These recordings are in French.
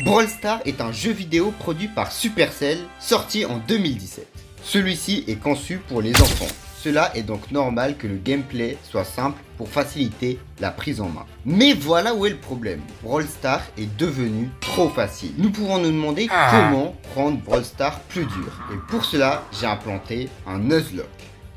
Brawl Stars est un jeu vidéo produit par Supercell, sorti en 2017. Celui-ci est conçu pour les enfants. Cela est donc normal que le gameplay soit simple pour faciliter la prise en main. Mais voilà où est le problème. Brawl Stars est devenu trop facile. Nous pouvons nous demander comment rendre Brawl Stars plus dur. Et pour cela, j'ai implanté un Nuzlocke.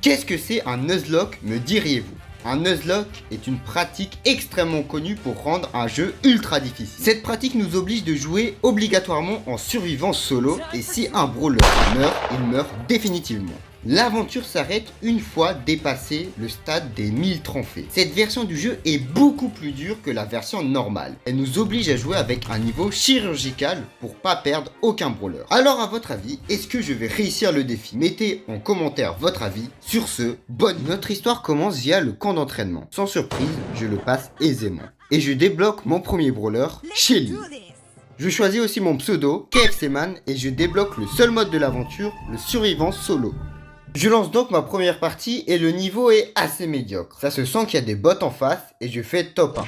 Qu'est-ce que c'est un Nuzlocke, me diriez-vous? Un Nuzlocke est une pratique extrêmement connue pour rendre un jeu ultra difficile. Cette pratique nous oblige de jouer obligatoirement en survivant solo et si un brawler meurt, il meurt définitivement. L'aventure s'arrête une fois dépassé le stade des 1000 trophées. Cette version du jeu est beaucoup plus dure que la version normale. Elle nous oblige à jouer avec un niveau chirurgical pour pas perdre aucun brawler. Alors à votre avis, est-ce que je vais réussir le défi? Mettez en commentaire votre avis. Sur ce, bonne. Notre histoire commence via le camp d'entraînement. Sans surprise, je le passe aisément. Et je débloque mon premier brawler, Shelly. Je choisis aussi mon pseudo, KFC Man, et je débloque le seul mode de l'aventure, le survivant solo. Je lance donc ma première partie et le niveau est assez médiocre. Ça se sent qu'il y a des bots en face et je fais top 1.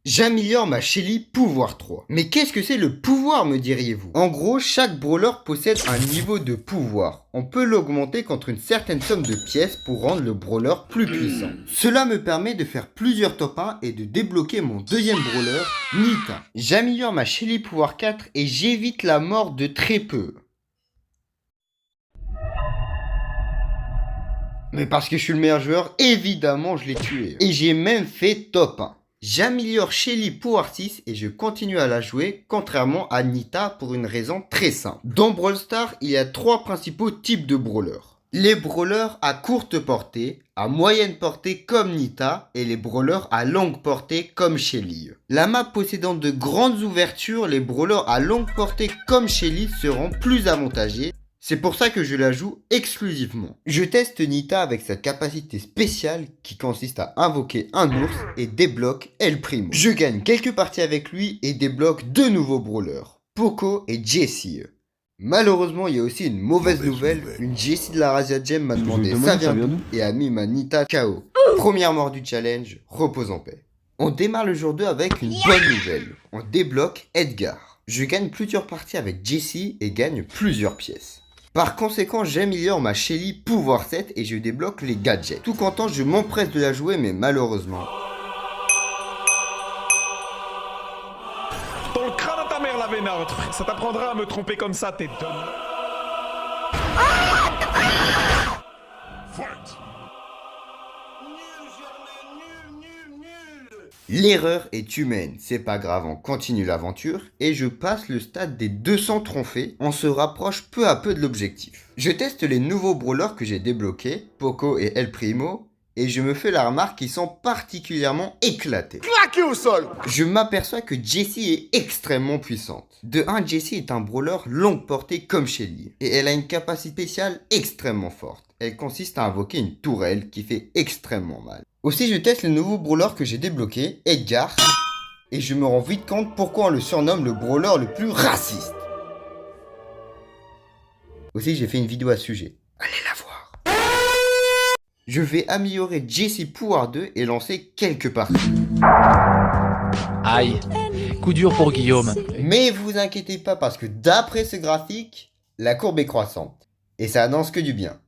J'améliore ma Shelly pouvoir 3. Mais qu'est-ce que c'est le pouvoir, me diriez-vous? En gros, chaque brawler possède un niveau de pouvoir. On peut l'augmenter contre une certaine somme de pièces pour rendre le brawler plus puissant. Cela me permet de faire plusieurs top 1 et de débloquer mon deuxième brawler, Nita. J'améliore ma Shelly pouvoir 4 et j'évite la mort de très peu. Mais parce que je suis le meilleur joueur, évidemment je l'ai tué. Et j'ai même fait top 1. J'améliore Shelly Power 6 et je continue à la jouer, contrairement à Nita pour une raison très simple. Dans Brawl Stars, il y a 3 principaux types de brawlers. Les brawlers à courte portée, à moyenne portée comme Nita, et les brawlers à longue portée comme Shelly. La map possédant de grandes ouvertures, les brawlers à longue portée comme Shelly seront plus avantagés. C'est pour ça que je la joue exclusivement. Je teste Nita avec sa capacité spéciale qui consiste à invoquer un ours et débloque El Primo. Je gagne quelques parties avec lui et débloque 2 nouveaux brawlers, Poco et Jessie. Malheureusement, il y a aussi une mauvaise nouvelle. Une Jessie de la Razia Gem m'a demandé ça vient d'où et a mis ma Nita KO. Première mort du challenge, repose en paix. On démarre le jour 2 avec une bonne nouvelle. On débloque Edgar. Je gagne plusieurs parties avec Jessie et gagne plusieurs pièces. Par conséquent, j'améliore ma Shelly pouvoir 7 et je débloque les gadgets. Tout content, je m'empresse de la jouer, mais malheureusement... Dans le crâne de ta mère, la vénante. Ça t'apprendra à me tromper comme ça, t'es donne. L'erreur est humaine, c'est pas grave, on continue l'aventure et je passe le stade des 200 trophées, on se rapproche peu à peu de l'objectif. Je teste les nouveaux brawlers que j'ai débloqués, Poco et El Primo, et je me fais la remarque qu'ils sont particulièrement éclatés. Claqué au sol. Je m'aperçois que Jessie est extrêmement puissante. De 1, Jessie est un brawler longue portée comme Shelly, et elle a une capacité spéciale extrêmement forte. Elle consiste à invoquer une tourelle qui fait extrêmement mal. Aussi, je teste le nouveau brawler que j'ai débloqué, Edgar, et je me rends vite compte pourquoi on le surnomme le brawler le plus raciste. Aussi, j'ai fait une vidéo à ce sujet. Allez la voir. Je vais améliorer Jessie Pouvoir 2 et lancer quelques parties. Aïe, coup dur pour Guillaume. Mais vous inquiétez pas parce que d'après ce graphique, la courbe est croissante. Et ça annonce que du bien.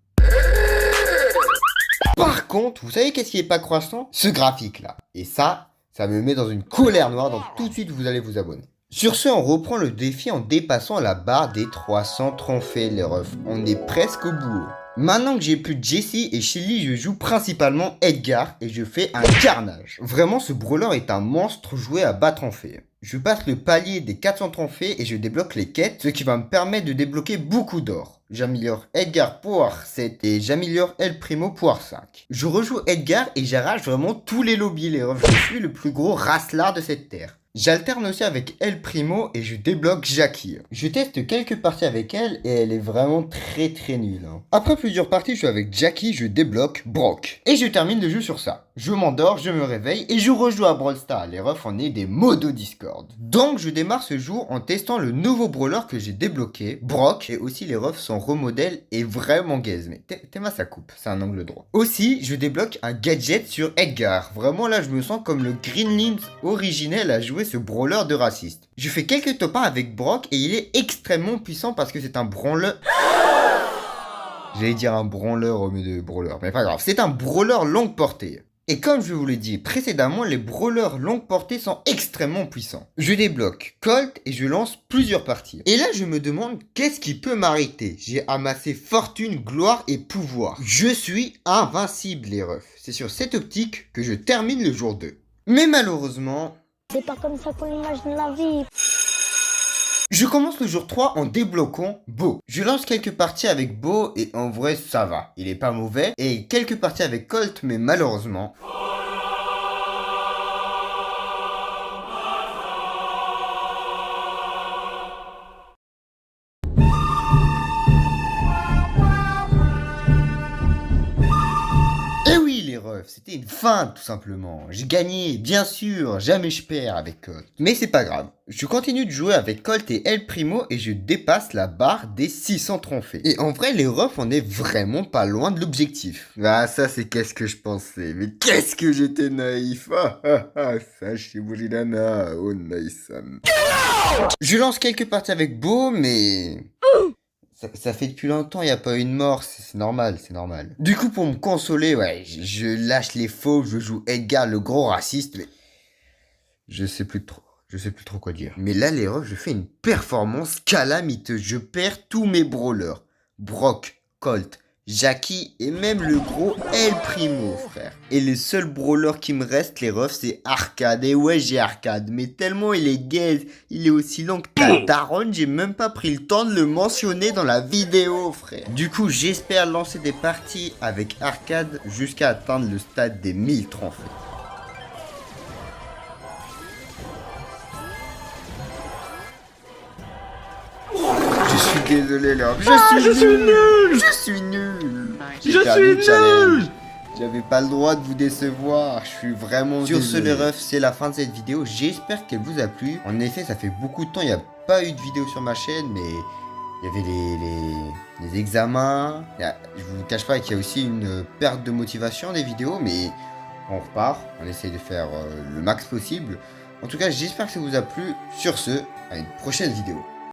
Par contre, vous savez qu'est-ce qui est pas croissant? Ce graphique là. Et ça me met dans une colère noire, donc tout de suite vous allez vous abonner. Sur ce, on reprend le défi en dépassant la barre des 300 trophées les refs. On est presque au bout. Maintenant que j'ai plus de Jessie et Shelly, je joue principalement Edgar et je fais un carnage. Vraiment, ce brawler est un monstre joué à battre en fait. Je passe le palier des 400 trophées et je débloque les quêtes, ce qui va me permettre de débloquer beaucoup d'or. J'améliore Edgar Power 7 et j'améliore El Primo Power 5. Je rejoue Edgar et j'arrache vraiment tous les lobbies les refs. Je suis le plus gros racelard de cette terre. J'alterne aussi avec El Primo et je débloque Jackie. Je teste quelques parties avec elle et elle est vraiment très nulle. Après plusieurs parties, je suis avec Jackie, je débloque Brock. Et je termine le jeu sur ça. Je m'endors, je me réveille et je rejoue à Brawl Stars. Les refs en est des modos Discord. Donc je démarre ce jour en testant le nouveau brawler que j'ai débloqué, Brock. Et aussi les refs, son remodèle est vraiment gaze. Mais Théma ça coupe, c'est un angle droit. Aussi, je débloque un gadget sur Edgar. Vraiment là, je me sens comme le Gremlins originel à jouer découvrir ce brawler de raciste. Je fais quelques top 1 avec Brock et il est extrêmement puissant parce que c'est un branleur... J'allais dire un branleur au lieu de brawler, mais pas grave. C'est un brawler longue portée. Et comme je vous l'ai dit précédemment, les brawlers longue portée sont extrêmement puissants. Je débloque Colt et je lance plusieurs parties. Et là je me demande qu'est-ce qui peut m'arrêter. J'ai amassé fortune, gloire et pouvoir. Je suis invincible les refs. C'est sur cette optique que je termine le jour 2. Mais malheureusement... C'est pas comme ça qu'on imagine la vie. Je commence le jour 3 en débloquant Bo. Je lance quelques parties avec Bo et en vrai ça va. Il est pas mauvais. Et quelques parties avec Colt mais malheureusement... Eh oui les refs, c'était une feinte tout simplement. J'ai gagné, bien sûr, jamais je perds avec Colt. Mais c'est pas grave. Je continue de jouer avec Colt et El Primo et je dépasse la barre des 600 trophées. Et en vrai les refs on est vraiment pas loin de l'objectif. Ah ça c'est qu'est-ce que je pensais. Mais qu'est-ce que j'étais naïf. Sachez Mouridana, oh nice. Je lance quelques parties avec Bo mais... Ça fait depuis longtemps, il n'y a pas eu de mort, c'est normal, c'est normal. Du coup, pour me consoler, ouais, je lâche les faux, je joue Edgar, le gros raciste, mais... Je sais plus trop quoi dire. Mais là, les refs, je fais une performance calamiteuse, je perds tous mes brawlers. Brock, Colt, Jackie et même le gros El Primo, frère. Et les seuls brawlers qui me restent, les refs, c'est Arcade. Et ouais, j'ai Arcade, mais tellement il est gaze, il est aussi long que ta daronne, j'ai même pas pris le temps de le mentionner dans la vidéo, frère. Du coup, j'espère lancer des parties avec Arcade jusqu'à atteindre le stade des 1000 trophées. Je suis désolé là. Je suis nul. J'avais pas le droit de vous décevoir. Je suis vraiment désolé. Sur ce les refs, c'est la fin de cette vidéo. J'espère qu'elle vous a plu. En effet, ça fait beaucoup de temps. Il n'y a pas eu de vidéo sur ma chaîne, mais il y avait les examens. Je vous cache pas qu'il y a aussi une perte de motivation des vidéos, mais on repart. On essaye de faire le max possible. En tout cas, j'espère que ça vous a plu. Sur ce, à une prochaine vidéo.